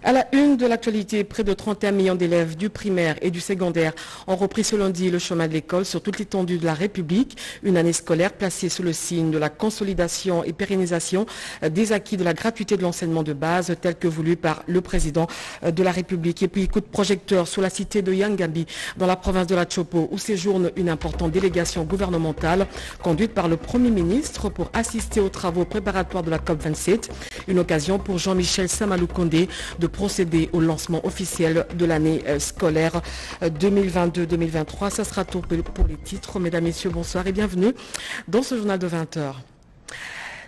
À la une de l'actualité, près de 31 millions d'élèves du primaire et du secondaire ont repris ce lundi le chemin de l'école sur toute l'étendue de la République. Une année scolaire placée sous le signe de la consolidation et pérennisation des acquis de la gratuité de l'enseignement de base tel que voulu par le président de la République. Et puis coup de projecteur sur la cité de Yangambi dans la province de la Chopo où séjourne une importante délégation gouvernementale conduite par le Premier ministre pour assister aux travaux préparatoires de la COP27. Une occasion pour Jean-Michel Samalou Condé de procéder au lancement officiel de l'année scolaire 2022-2023. Ça sera tout pour les titres. Mesdames, Messieurs, bonsoir et bienvenue dans ce journal de 20h.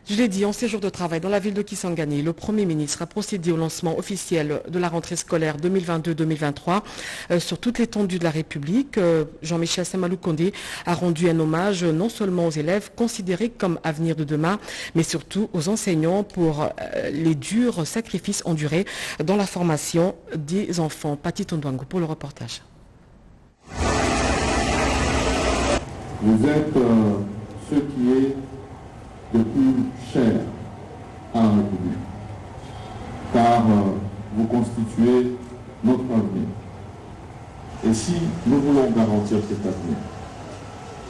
Je l'ai dit, en séjour de travail dans la ville de Kisangani, le Premier ministre a procédé au lancement officiel de la rentrée scolaire 2022-2023 sur toute l'étendue de la République. Jean-Michel Samalou Condé a rendu un hommage non seulement aux élèves considérés comme avenir de demain, mais surtout aux enseignants pour les durs sacrifices endurés dans la formation des enfants. Pati Tondouango pour le reportage. Vous êtes ce qui est le plus cher à la République, car vous constituez notre avenir. Et si nous voulons garantir cet avenir,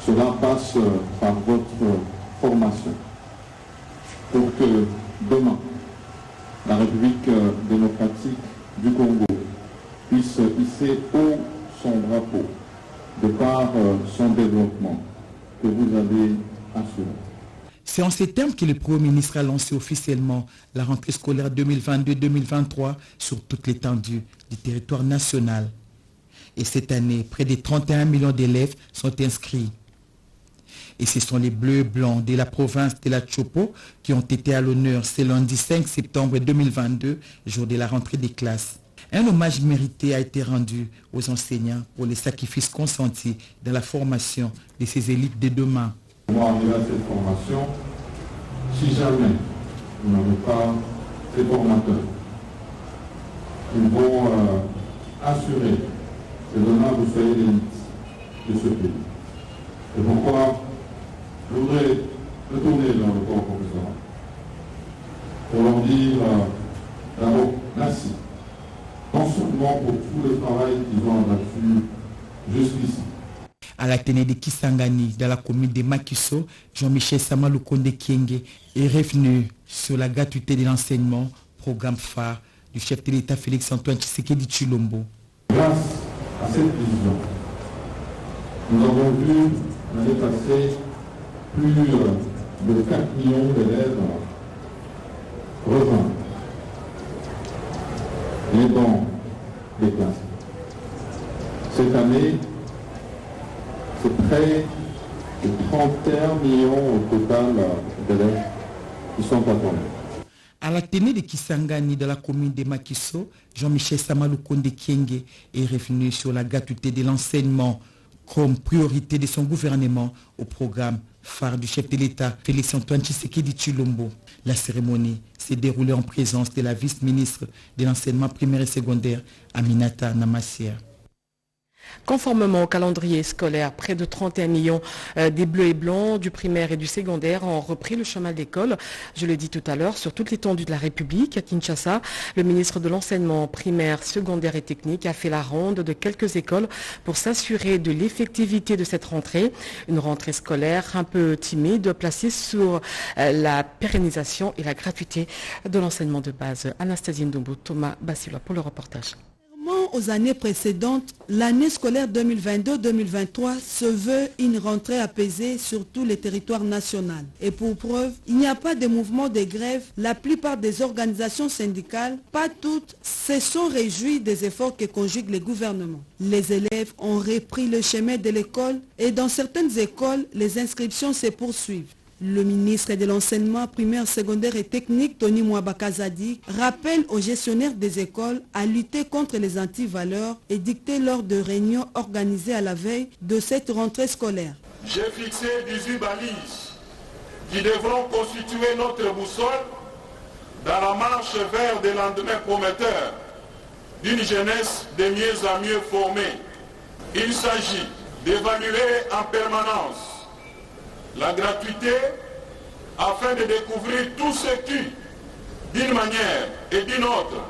cela passe par votre formation, pour que demain, la République démocratique du Congo puisse hisser haut son drapeau de par son développement que vous avez assuré. C'est en ces termes que le Premier ministre a lancé officiellement la rentrée scolaire 2022-2023 sur toute l'étendue du territoire national. Et cette année, près de 31 millions d'élèves sont inscrits. Et ce sont les Bleus et Blancs de la province de la Chopo qui ont été à l'honneur ce lundi 5 septembre 2022, jour de la rentrée des classes. Un hommage mérité a été rendu aux enseignants pour les sacrifices consentis dans la formation de ces élites de demain. Pour arriver à cette formation, si jamais vous n'avez pas ces formateurs, ils vont assurer que demain vous soyez l'élite de ce pays. C'est pourquoi je voudrais retourner dans le corps professoral pour leur dire d'abord merci, non seulement pour tout le travail qu'ils ont abattu jusqu'ici. À l'Athénée de Kisangani, dans la commune de Makiso, Jean-Michel Samalou Condé Kienge est revenu sur la gratuité de l'enseignement, programme phare du chef de l'État Félix-Antoine Tshisekedi Tshilombo. Grâce à cette vision, nous avons vu l'année passée plus de 4 millions d'élèves rejoindre les bancs des classes. Cette année, c'est près de 31 millions au total d'élèves qui sont attendus. À l'Athénée de Kisangani, dans la commune de Makiso, Jean-Michel Samalou Condé Kienge est revenu sur la gratuité de l'enseignement comme priorité de son gouvernement au programme phare du chef de l'État, Félix-Antoine Tshisekedi Tshilombo. La cérémonie s'est déroulée en présence de la vice-ministre de l'enseignement primaire et secondaire, Aminata Namassia. Conformément au calendrier scolaire, près de 31 millions des Bleus et Blancs du primaire et du secondaire ont repris le chemin de l'école. Je l'ai dit tout à l'heure, sur toute l'étendue de la République, à Kinshasa, le ministre de l'enseignement primaire, secondaire et technique a fait la ronde de quelques écoles pour s'assurer de l'effectivité de cette rentrée. Une rentrée scolaire un peu timide, placée sur la pérennisation et la gratuité de l'enseignement de base. Anastasie Ndombo, Thomas Bassila pour le reportage. Aux années précédentes, l'année scolaire 2022-2023 se veut une rentrée apaisée sur tous les territoires nationaux. Et pour preuve, il n'y a pas de mouvement de grève. La plupart des organisations syndicales, pas toutes, se sont réjouies des efforts que conjugue le gouvernement. Les élèves ont repris le chemin de l'école et dans certaines écoles, les inscriptions se poursuivent. Le ministre de l'enseignement primaire, secondaire et technique, Tony Mwabakazadi, rappelle aux gestionnaires des écoles à lutter contre les antivaleurs et dicter lors de réunions organisées à la veille de cette rentrée scolaire. J'ai fixé 18 balises qui devront constituer notre boussole dans la marche vers des lendemains prometteurs d'une jeunesse de mieux en mieux formée. Il s'agit d'évaluer en permanence la gratuité afin de découvrir tout ce qui, d'une manière et d'une autre,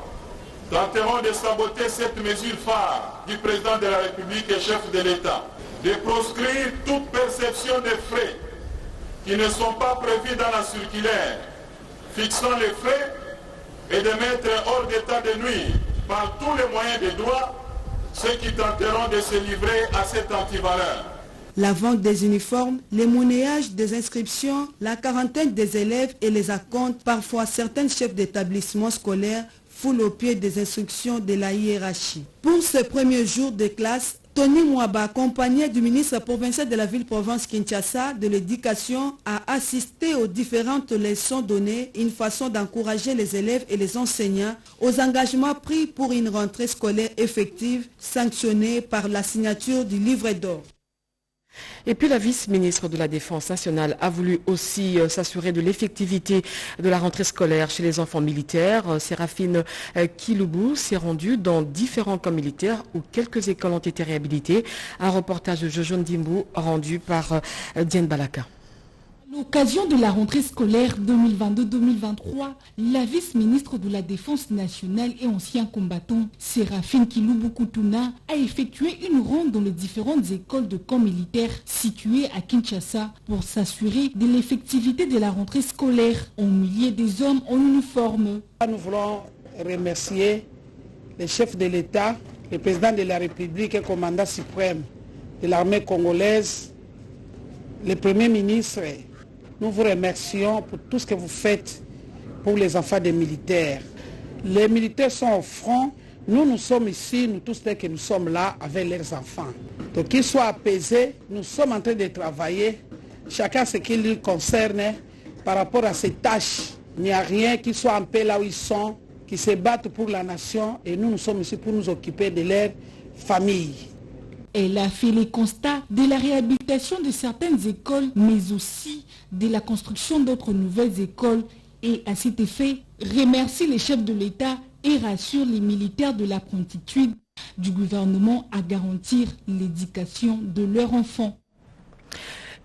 tenteront de saboter cette mesure phare du président de la République et chef de l'État, de proscrire toute perception des frais qui ne sont pas prévus dans la circulaire, fixant les frais et de mettre hors d'état de nuire par tous les moyens de droit ceux qui tenteront de se livrer à cette antivaleur. La vente des uniformes, les monnayages des inscriptions, la quarantaine des élèves et les acomptes, parfois certains chefs d'établissement scolaires foulent au pied des instructions de la hiérarchie. Pour ce premier jour de classe, Tony Mwaba, accompagné du ministre provincial de la ville-province Kinshasa de l'éducation, a assisté aux différentes leçons données, une façon d'encourager les élèves et les enseignants aux engagements pris pour une rentrée scolaire effective, sanctionnée par la signature du livre d'or. Et puis la vice-ministre de la Défense nationale a voulu aussi s'assurer de l'effectivité de la rentrée scolaire chez les enfants militaires. Séraphine Kiloubou s'est rendue dans différents camps militaires où quelques écoles ont été réhabilitées. Un reportage de Jojo Ndimbu rendu par Diane Balaka. À l'occasion de la rentrée scolaire 2022-2023, la vice-ministre de la Défense nationale et ancien combattant, Séraphine Kiloubou Koutouna, a effectué une ronde dans les différentes écoles de camps militaires situées à Kinshasa pour s'assurer de l'effectivité de la rentrée scolaire en milieu des hommes en uniforme. Nous voulons remercier le chef de l'État, le président de la République et commandant suprême de l'armée congolaise, le premier ministre. Nous vous remercions pour tout ce que vous faites pour les enfants des militaires. Les militaires sont au front. Nous sommes ici, nous tous que nous sommes là avec leurs enfants. Donc qu'ils soient apaisés, nous sommes en train de travailler, chacun ce qui lui concerne par rapport à ses tâches. Il n'y a rien qui soit en paix là où ils sont, qui se battent pour la nation et nous sommes ici pour nous occuper de leur famille. Elle a fait les constats de la réhabilitation de certaines écoles, mais aussi de la construction d'autres nouvelles écoles et à cet effet, remercie les chefs de l'État et rassure les militaires de la promptitude du gouvernement à garantir l'éducation de leurs enfants.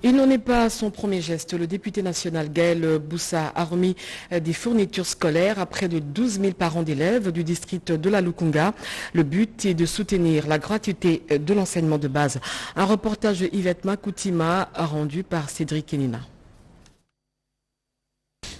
Il n'en est pas à son premier geste. Le député national Gaël Boussa a remis des fournitures scolaires à près de 12 000 parents d'élèves du district de la Lukunga. Le but est de soutenir la gratuité de l'enseignement de base. Un reportage de Yvette Makoutima rendu par Cédric Kenina.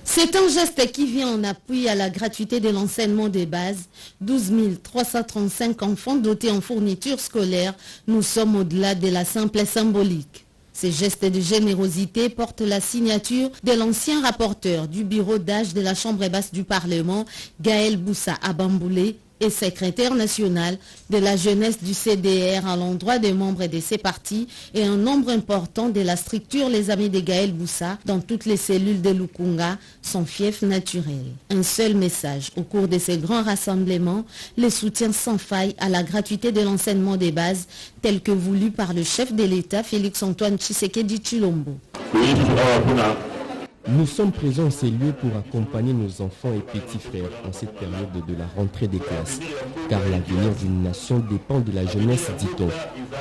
C'est un geste qui vient en appui à la gratuité de l'enseignement des bases. 12 335 enfants dotés en fournitures scolaires. Nous sommes au-delà de la simple symbolique. Ces gestes de générosité portent la signature de l'ancien rapporteur du bureau d'âge de la Chambre basse du Parlement, Gaël Boussa Abamboulé, et secrétaire national de la jeunesse du CDR à l'endroit des membres de ces partis et un nombre important de la structure Les Amis de Gaël Boussa dans toutes les cellules de Lukunga, son fief naturel. Un seul message au cours de ces grands rassemblements, le soutien sans faille à la gratuité de l'enseignement des bases tel que voulu par le chef de l'État Félix-Antoine Tshisekedi Tshilombo. Nous sommes présents en ces lieux pour accompagner nos enfants et petits frères en cette période de la rentrée des classes. Car l'avenir d'une nation dépend de la jeunesse, dit-on.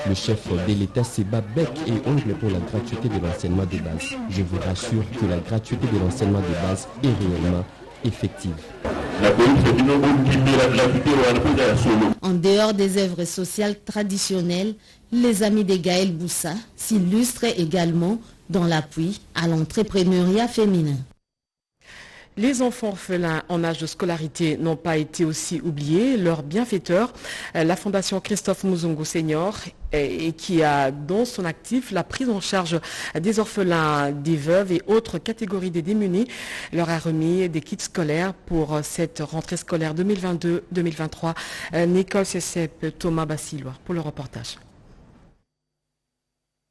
Le chef de l'État se bat bec et ongle pour la gratuité de l'enseignement de base. Je vous rassure que la gratuité de l'enseignement de base est réellement effective. En dehors des œuvres sociales traditionnelles, les Amis de Gaël Boussa s'illustrent également dans l'appui à l'entrepreneuriat féminin. Les enfants orphelins en âge de scolarité n'ont pas été aussi oubliés. Leur bienfaiteur, la Fondation Christophe Muzungu Senior, et qui a dans son actif la prise en charge des orphelins, des veuves et autres catégories des démunis, leur a remis des kits scolaires pour cette rentrée scolaire 2022-2023. Nicole Cessep, Thomas Bassilois pour le reportage.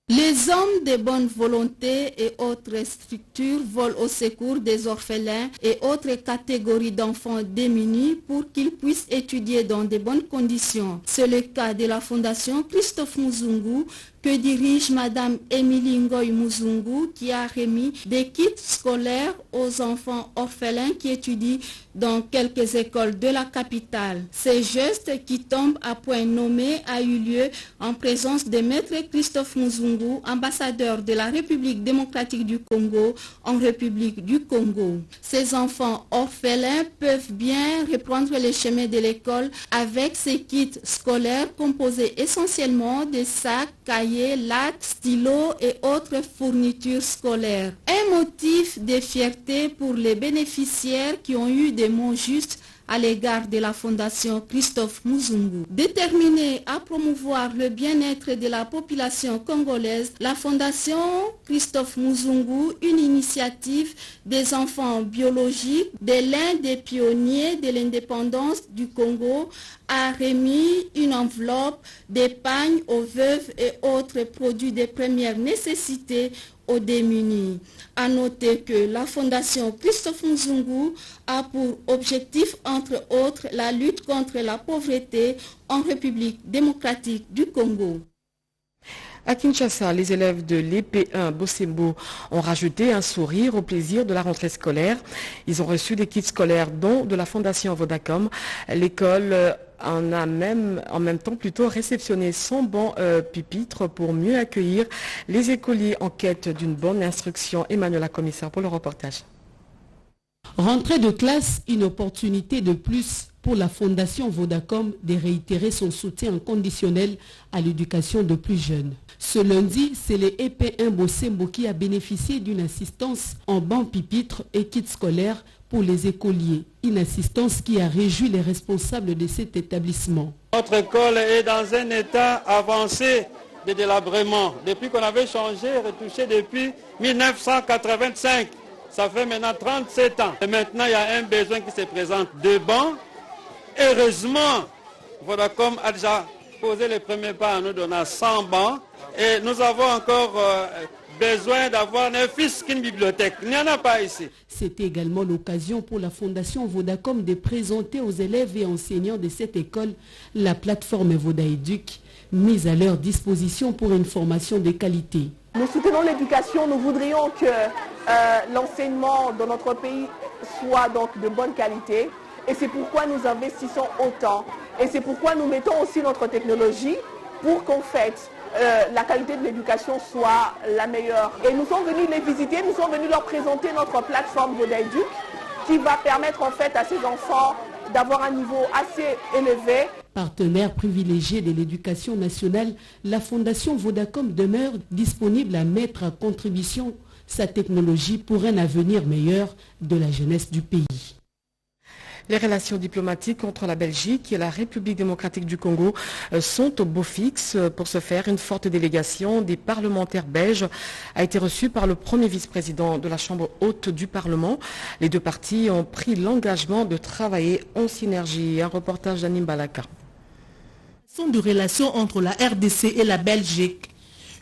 Les hommes de bonne volonté et autres structures volent au secours des orphelins et autres catégories d'enfants démunis pour qu'ils puissent étudier dans de bonnes conditions. C'est le cas de la Fondation Christophe Muzungu que dirige Madame Émilie Ngoy Muzungu, qui a remis des kits scolaires aux enfants orphelins qui étudient dans quelques écoles de la capitale. Ces gestes qui tombent à point nommé a eu lieu en présence de Maître Christophe Muzungu, ambassadeur de la République démocratique du Congo en République du Congo. Ces enfants orphelins peuvent bien reprendre les chemins de l'école avec ces kits scolaires composés essentiellement de sacs, cahiers, lattes, stylos et autres fournitures scolaires. Un motif de fierté pour les bénéficiaires qui ont eu des mots justes à l'égard de la Fondation Christophe Muzungu. Déterminée à promouvoir le bien-être de la population congolaise, la Fondation Christophe Muzungu, une initiative des enfants biologiques de l'un des pionniers de l'indépendance du Congo, a remis une enveloppe d'épargne aux veuves et autres produits de première nécessité aux démunis. À noter que la Fondation Christophe Muzungu a pour objectif, entre autres, la lutte contre la pauvreté en République démocratique du Congo. À Kinshasa, les élèves de l'EP1 Bosembo ont rajouté un sourire au plaisir de la rentrée scolaire. Ils ont reçu des kits scolaires dont de la Fondation Vodacom. L'école en même temps réceptionné 100 bancs pupitres pour mieux accueillir les écoliers en quête d'une bonne instruction. Emmanuel, la commissaire, pour le reportage. Rentrée de classe, une opportunité de plus pour la Fondation Vodacom de réitérer son soutien inconditionnel à l'éducation de plus jeunes. Ce lundi, c'est les EP1 Bosembo qui a bénéficié d'une assistance en bancs pupitres et kits scolaires pour les écoliers. Une assistance qui a réjoui les responsables de cet établissement. Notre école est dans un état avancé de délabrement. Depuis qu'on avait changé, retouché depuis 1985. Ça fait maintenant 37 ans. Et maintenant, il y a un besoin qui se présente de bancs. Heureusement, Vodacom a déjà posé les premiers pas en nous donnant 100 bancs. Et nous avons encore besoin d'avoir ne fût-ce qu'une bibliothèque. Il n'y en a pas ici. C'était également l'occasion pour la Fondation Vodacom de présenter aux élèves et enseignants de cette école la plateforme Vodaéduc, mise à leur disposition pour une formation de qualité. Nous soutenons l'éducation, nous voudrions que l'enseignement dans notre pays soit donc de bonne qualité. Et c'est pourquoi nous investissons autant. Et c'est pourquoi nous mettons aussi notre technologie pour qu'en fait la qualité de l'éducation soit la meilleure. Et nous sommes venus les visiter, nous sommes venus leur présenter notre plateforme Vodaéduc qui va permettre en fait à ces enfants d'avoir un niveau assez élevé. Partenaire privilégié de l'éducation nationale, la Fondation Vodacom demeure disponible à mettre à contribution sa technologie pour un avenir meilleur de la jeunesse du pays. Les relations diplomatiques entre la Belgique et la République démocratique du Congo sont au beau fixe. Pour ce faire, une forte délégation des parlementaires belges a été reçue par le premier vice-président de la Chambre haute du Parlement. Les deux parties ont pris l'engagement de travailler en synergie. Un reportage d'Anim Balaka. De relations entre la RDC et la Belgique.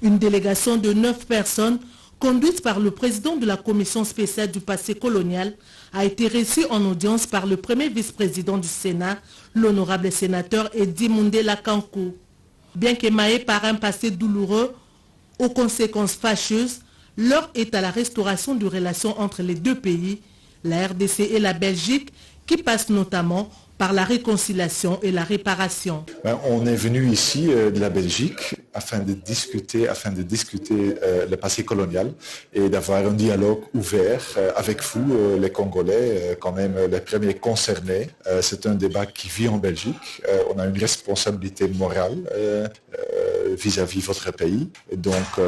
Une délégation de 9 personnes conduite par le président de la commission spéciale du passé colonial, a été reçue en audience par le premier vice-président du Sénat, l'honorable sénateur Edimounde Lakankou. Bien qu'émaillé par un passé douloureux, aux conséquences fâcheuses, l'heure est à la restauration de relations entre les deux pays, la RDC et la Belgique, qui passe notamment par la réconciliation et la réparation. On est venu ici de la Belgique afin de discuter le passé colonial et d'avoir un dialogue ouvert avec vous, les Congolais, quand même les premiers concernés. C'est un débat qui vit en Belgique. On a une responsabilité morale vis-à-vis de votre pays. Et donc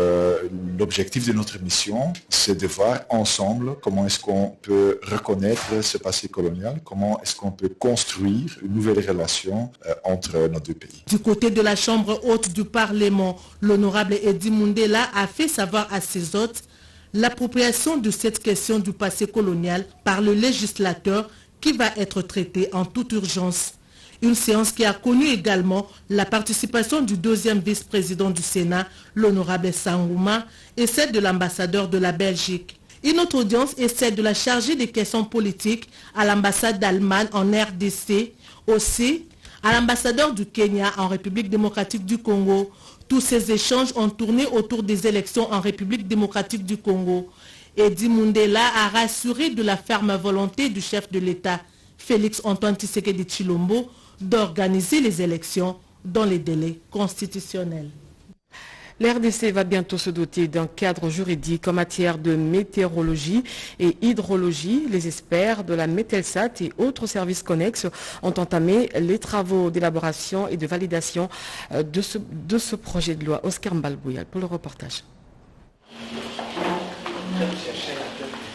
l'objectif de notre mission, c'est de voir ensemble comment est-ce qu'on peut reconnaître ce passé colonial, comment est-ce qu'on peut construire une nouvelle relation entre nos deux pays. Du côté de la Chambre haute du Parlement, l'honorable Edimounde a fait savoir à ses hôtes l'appropriation de cette question du passé colonial par le législateur qui va être traitée en toute urgence. Une séance qui a connu également la participation du deuxième vice-président du Sénat, l'honorable Sangouma, et celle de l'ambassadeur de la Belgique. Une autre audience est celle de la chargée des questions politiques à l'ambassade d'Allemagne en RDC, aussi à l'ambassadeur du Kenya en République démocratique du Congo. Tous ces échanges ont tourné autour des élections en République démocratique du Congo. Edi Mundela a rassuré de la ferme volonté du chef de l'État, Félix Antoine Tshisekedi Tshilombo, d'organiser les élections dans les délais constitutionnels. L'RDC va bientôt se doter d'un cadre juridique en matière de météorologie et hydrologie. Les experts de la Mételsat et autres services connexes ont entamé les travaux d'élaboration et de validation de ce projet de loi. Oscar Mbalbouyal pour le reportage.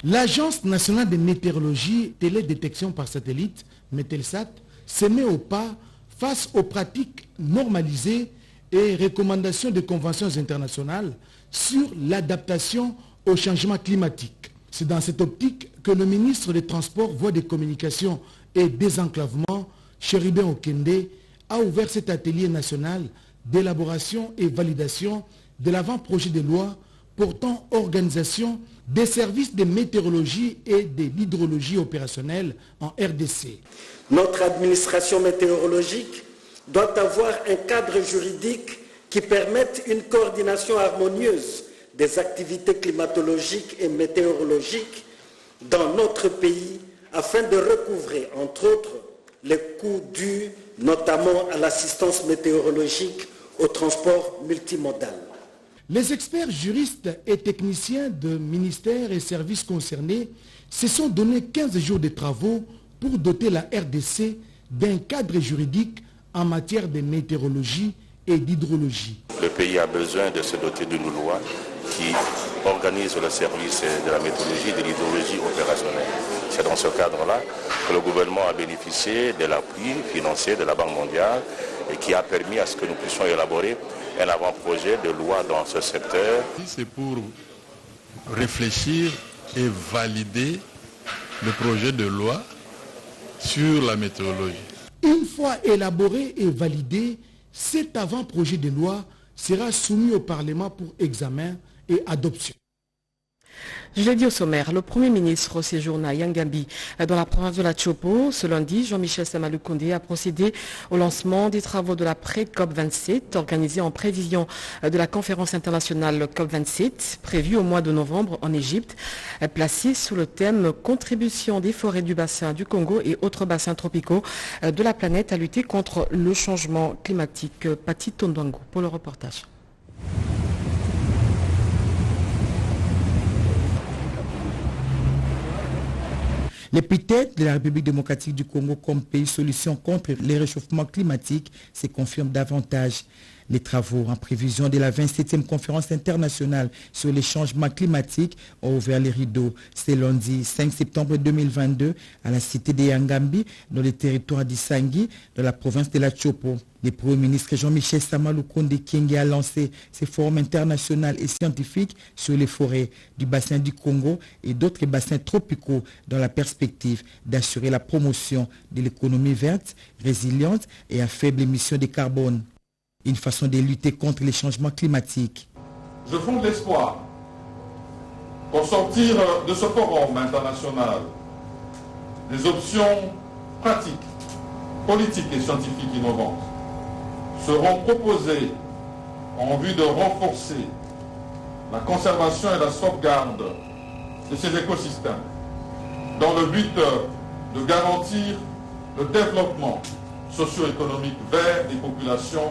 L'Agence nationale de météorologie télédétection par satellite, Mételsat, se met au pas face aux pratiques normalisées et recommandations des conventions internationales sur l'adaptation au changement climatique. C'est dans cette optique que le ministre des Transports, Voies des Communications et Désenclavement, Chérubin Okende, a ouvert cet atelier national d'élaboration et validation de l'avant-projet de loi portant organisation des services de météorologie et de l'hydrologie opérationnelle en RDC. Notre administration météorologique doit avoir un cadre juridique qui permette une coordination harmonieuse des activités climatologiques et météorologiques dans notre pays afin de recouvrer, entre autres, les coûts dus notamment à l'assistance météorologique au transport multimodal. Les experts juristes et techniciens de ministères et services concernés se sont donné 15 jours de travaux pour doter la RDC d'un cadre juridique en matière de météorologie et d'hydrologie. Le pays a besoin de se doter d'une loi qui organise le service de la météorologie et de l'hydrologie opérationnelle. C'est dans ce cadre-là que le gouvernement a bénéficié de l'appui financier de la Banque mondiale et qui a permis à ce que nous puissions élaborer un avant-projet de loi dans ce secteur. C'est pour réfléchir et valider le projet de loi sur la météorologie. Une fois élaboré et validé, cet avant-projet de loi sera soumis au Parlement pour examen et adoption. Je l'ai dit au sommaire, le Premier ministre séjourne à Yangambi dans la province de la Tchopo. Ce lundi, Jean-Michel Samaloukonde a procédé au lancement des travaux de la pré-COP27 organisée en prévision de la conférence internationale COP27 prévue au mois de novembre en Égypte, placée sous le thème « Contribution des forêts du bassin du Congo et autres bassins tropicaux de la planète à lutter contre le changement climatique ». Pati Tondwango pour le reportage. L'épithète de la République démocratique du Congo comme pays solution contre les réchauffements climatiques se confirme davantage. Les travaux en prévision de la 27e conférence internationale sur les changements climatiques ont ouvert les rideaux. C'est lundi 5 septembre 2022 à la cité de Yangambi, dans le territoire d'Issangi, dans la province de la Tchopo. Le Premier ministre Jean-Michel Samaloukonde Kyenge a lancé ces forums internationaux et scientifiques sur les forêts du bassin du Congo et d'autres bassins tropicaux dans la perspective d'assurer la promotion de l'économie verte, résiliente et à faible émission de carbone. Une façon de lutter contre les changements climatiques. Je fonde l'espoir qu'au sortir de ce forum international, des options pratiques, politiques et scientifiques innovantes seront proposées en vue de renforcer la conservation et la sauvegarde de ces écosystèmes dans le but de garantir le développement socio-économique vert des populations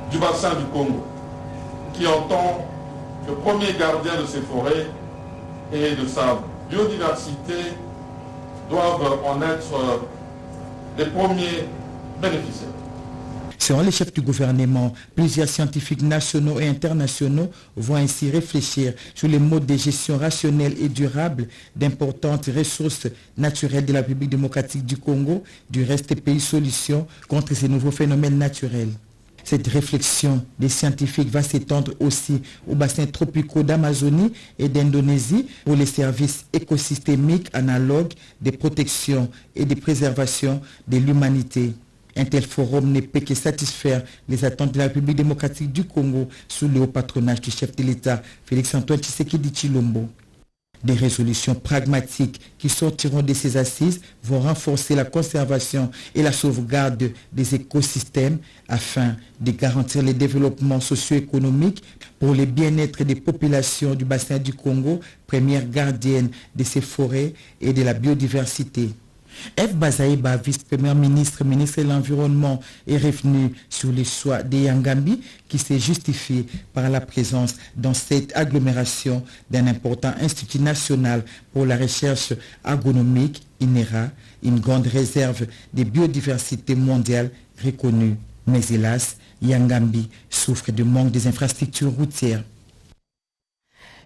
du bassin du Congo, qui en tant que premier gardien de ses forêts et de sa biodiversité doivent en être les premiers bénéficiaires. Selon les chefs du gouvernement, plusieurs scientifiques nationaux et internationaux vont ainsi réfléchir sur les modes de gestion rationnelle et durable d'importantes ressources naturelles de la République démocratique du Congo, du reste des pays solutions contre ces nouveaux phénomènes naturels. Cette réflexion des scientifiques va s'étendre aussi aux bassins tropicaux d'Amazonie et d'Indonésie pour les services écosystémiques analogues de protection et de préservation de l'humanité. Un tel forum ne peut que satisfaire les attentes de la République démocratique du Congo sous le haut patronage du chef de l'État, Félix Antoine Tshisekedi Tshilombo. Des résolutions pragmatiques qui sortiront de ces assises vont renforcer la conservation et la sauvegarde des écosystèmes afin de garantir le développement socio-économique pour le bien-être des populations du bassin du Congo, première gardienne de ces forêts et de la biodiversité. F. Bazaïba, vice-première ministre de l'Environnement, est revenu sur les choix de Yangambi qui s'est justifié par la présence dans cette agglomération d'un important institut national pour la recherche agronomique, INERA, une grande réserve de biodiversité mondiale reconnue. Mais hélas, Yangambi souffre de manque des infrastructures routières.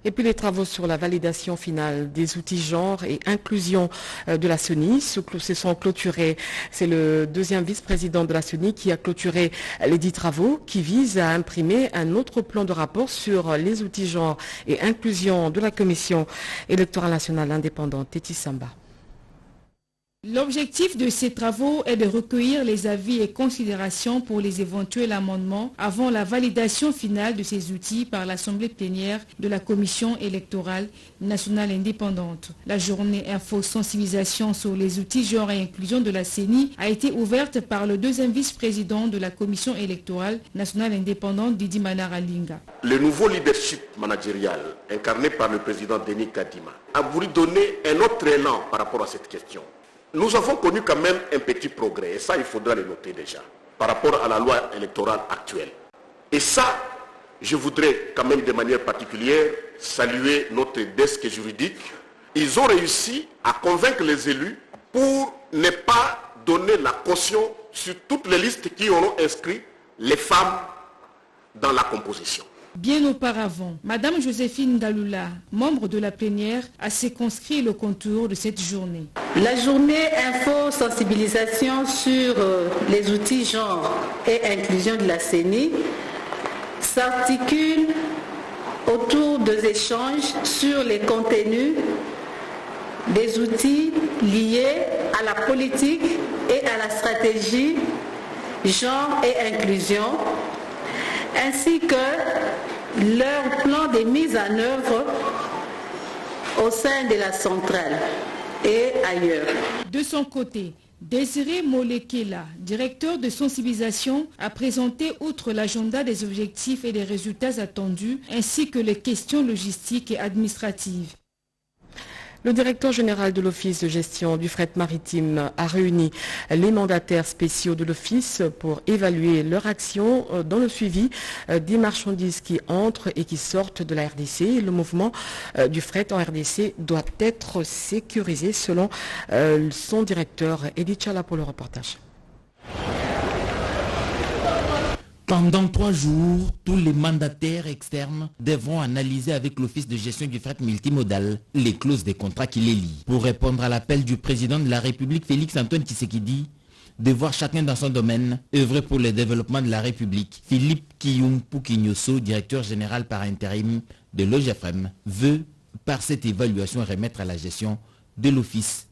Et puis les travaux sur la validation finale des outils genre et inclusion de la CENI se sont clôturés. C'est le deuxième vice-président de la CENI qui a clôturé les 10 travaux qui visent à imprimer un autre plan de rapport sur les outils genre et inclusion de la Commission électorale nationale indépendante. Téti Samba. L'objectif de ces travaux est de recueillir les avis et considérations pour les éventuels amendements avant la validation finale de ces outils par l'Assemblée plénière de la Commission électorale nationale indépendante. La journée info-sensibilisation sur les outils genre et inclusion de la CENI a été ouverte par le deuxième vice-président de la Commission électorale nationale indépendante, Didi Manaralinga. Le nouveau leadership managérial incarné par le président Denis Kadima a voulu donner un autre élan par rapport à cette question. Nous avons connu quand même un petit progrès, et ça il faudra le noter déjà, par rapport à la loi électorale actuelle. Et ça, je voudrais quand même de manière particulière saluer notre desk juridique. Ils ont réussi à convaincre les élus pour ne pas donner la caution sur toutes les listes qui auront inscrit les femmes dans la composition. Bien auparavant, Madame Joséphine Galula, membre de la plénière, a circonscrit le contour de cette journée. La journée info-sensibilisation sur les outils genre et inclusion de la CENI s'articule autour des échanges sur les contenus des outils liés à la politique et à la stratégie genre et inclusion, ainsi que leur plan de mise en œuvre au sein de la centrale et ailleurs. De son côté, Désiré Molekela, directeur de sensibilisation, a présenté outre l'agenda des objectifs et des résultats attendus, ainsi que les questions logistiques et administratives. Le directeur général de l'Office de gestion du fret maritime a réuni les mandataires spéciaux de l'Office pour évaluer leur action dans le suivi des marchandises qui entrent et qui sortent de la RDC. Le mouvement du fret en RDC doit être sécurisé selon son directeur Edith Chala pour le reportage. Pendant 3 jours, tous les mandataires externes devront analyser avec l'Office de gestion du fret multimodal les clauses des contrats qui les lient. Pour répondre à l'appel du président de la République, Félix Antoine Tshisekedi, de voir chacun dans son domaine œuvrer pour le développement de la République, Philippe Kiyumpu Kinyoso, directeur général par intérim de l'OGFM, veut par cette évaluation remettre à la gestion de l'Office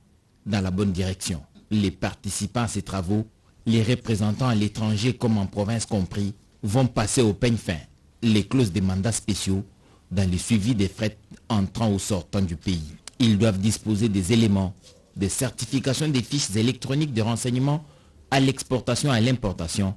dans la bonne direction. Les participants à ces travaux, les représentants à l'étranger comme en province compris, vont passer au peigne fin les clauses des mandats spéciaux dans le suivi des frais entrant ou sortant du pays. Ils doivent disposer des éléments de certification des fiches électroniques de renseignement à l'exportation et à l'importation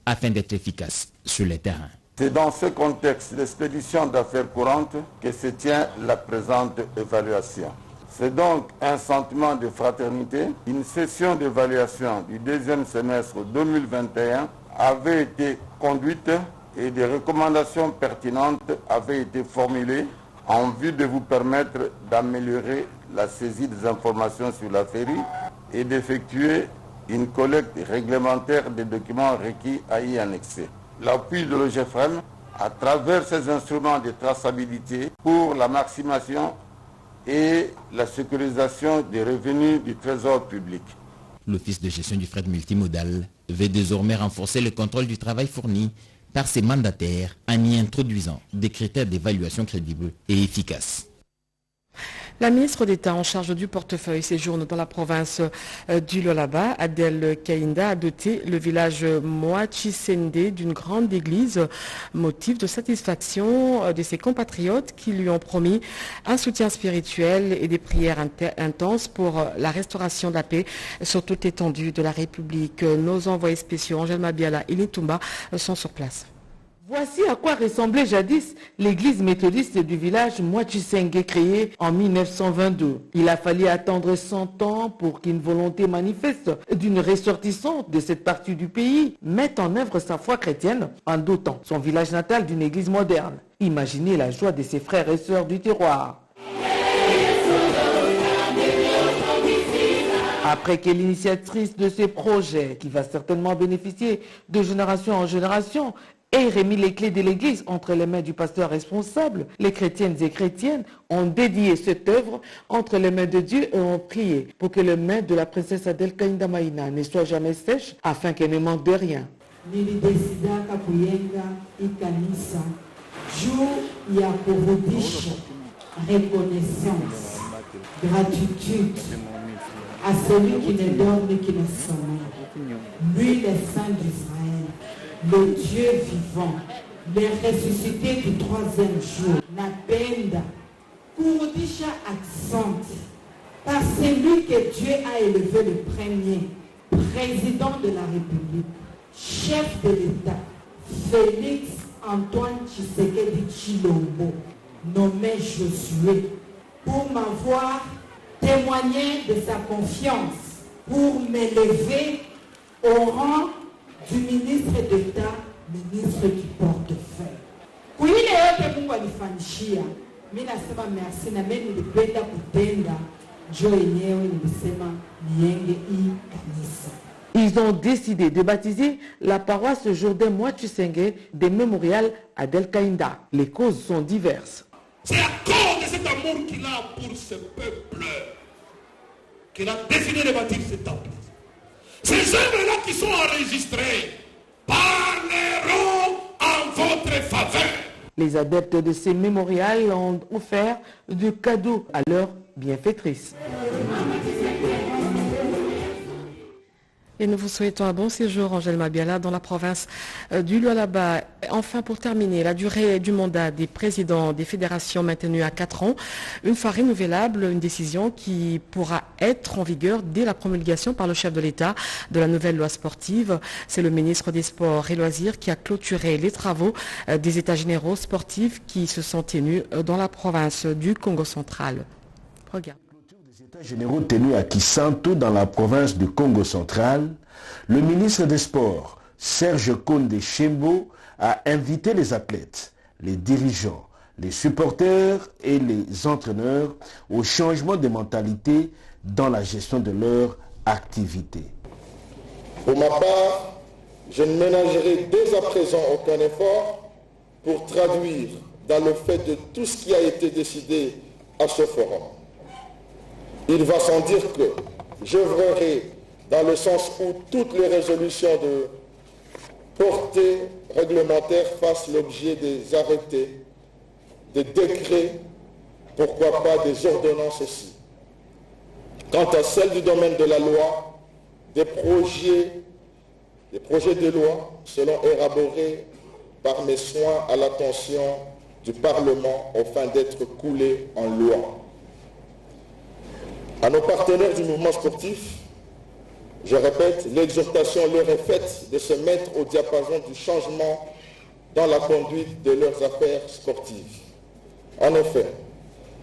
afin d'être efficaces sur le terrain. C'est dans ce contexte d'expédition d'affaires courantes que se tient la présente évaluation. C'est donc un sentiment de fraternité. Une session d'évaluation du deuxième semestre 2021 avait été conduite et des recommandations pertinentes avaient été formulées en vue de vous permettre d'améliorer la saisie des informations sur la féerie et d'effectuer une collecte réglementaire des documents requis à y annexer. L'appui de l'OGFM à travers ces instruments de traçabilité pour la maximation et la sécurisation des revenus du trésor public. L'Office de gestion du fret multimodal veut désormais renforcer le contrôle du travail fourni par ses mandataires en y introduisant des critères d'évaluation crédibles et efficaces. La ministre d'État en charge du portefeuille séjourne dans la province du Lualaba. Adel Kainda a doté le village Moachisende d'une grande église, motif de satisfaction de ses compatriotes qui lui ont promis un soutien spirituel et des prières intenses pour la restauration de la paix sur toute l'étendue de la République. Nos envoyés spéciaux Angèle Mabiala et Nitumba sont sur place. Voici à quoi ressemblait jadis l'église méthodiste du village Moachisenge créée en 1922. Il a fallu attendre 100 ans pour qu'une volonté manifeste d'une ressortissante de cette partie du pays mette en œuvre sa foi chrétienne en dotant son village natal d'une église moderne. Imaginez la joie de ses frères et sœurs du terroir. Après que l'initiatrice de ce projet, qui va certainement bénéficier de génération en génération, ait remis les clés de l'église entre les mains du pasteur responsable, les chrétiennes et chrétiennes ont dédié cette œuvre entre les mains de Dieu et ont prié pour que les mains de la princesse Adel Kainda Maïna ne soient jamais sèches afin qu'elle ne manque de rien. Reconnaissance, gratitude à celui qui ne dort ni qui ne sommeille, lui le Saint d'Israël, le Dieu vivant, le ressuscité du troisième jour, Napenda, Kurudisha accente, par celui que Dieu a élevé le premier, président de la République, chef de l'État, Félix Antoine Tshisekedi Tshilombo, nommé Josué, pour m'avoir témoigné de sa confiance, pour m'élever au rang du ministre d'État, ministre du portefeuille. Ils ont décidé de baptiser la paroisse Jourdain Moachisenge des mémorials Adel Kainda. Les causes sont diverses. C'est à cause de cet amour qu'il a pour ce peuple qu'il a décidé de bâtir ce temple. Ces œuvres-là qui sont enregistrées parleront en votre faveur. Les adeptes de ces mémorials ont offert de cadeaux à leur bienfaitrice. Et nous vous souhaitons un bon séjour, Angèle Mabiala, dans la province du Lualaba. Enfin, pour terminer, la durée du mandat des présidents des fédérations maintenue à 4 ans, une fois renouvelable, une décision qui pourra être en vigueur dès la promulgation par le chef de l'État de la nouvelle loi sportive. C'est le ministre des Sports et Loisirs qui a clôturé les travaux des États généraux sportifs qui se sont tenus dans la province du Congo central. Regarde. Généraux tenus à Kisantu dans la province du Congo central, le ministre des Sports, Serge Konde Chembo, a invité les athlètes, les dirigeants, les supporters et les entraîneurs au changement de mentalité dans la gestion de leur activité. Pour ma part, je ne ménagerai dès à présent aucun effort pour traduire dans le fait de tout ce qui a été décidé à ce forum. Il va sans dire que j'œuvrerai dans le sens où toutes les résolutions de portée réglementaire fassent l'objet des arrêtés, des décrets, pourquoi pas des ordonnances aussi. Quant à celle du domaine de la loi, des projets de loi seront élaborés par mes soins à l'attention du Parlement afin d'être coulés en loi. À nos partenaires du mouvement sportif, je répète, l'exhortation leur est faite de se mettre au diapason du changement dans la conduite de leurs affaires sportives. En effet,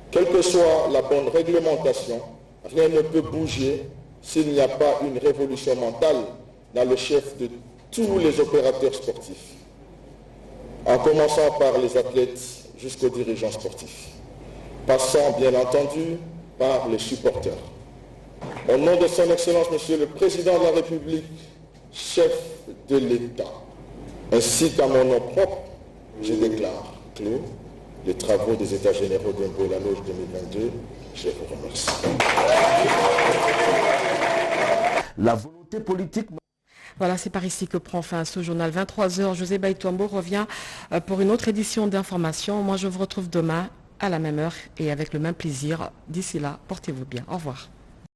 quelle que soit la bonne réglementation, rien ne peut bouger s'il n'y a pas une révolution mentale dans le chef de tous les opérateurs sportifs, en commençant par les athlètes jusqu'aux dirigeants sportifs, passant bien entendu par les supporters. Au nom de son Excellence, Monsieur le Président de la République, chef de l'État, ainsi qu'à mon nom propre, je déclare clos les travaux des États généraux de la Loge 2022. Je vous remercie. La volonté politique... Voilà, c'est par ici que prend fin ce journal. 23h, José Baïtombo revient pour une autre édition d'information. Moi, je vous retrouve demain à la même heure et avec le même plaisir. D'ici là, portez-vous bien. Au revoir.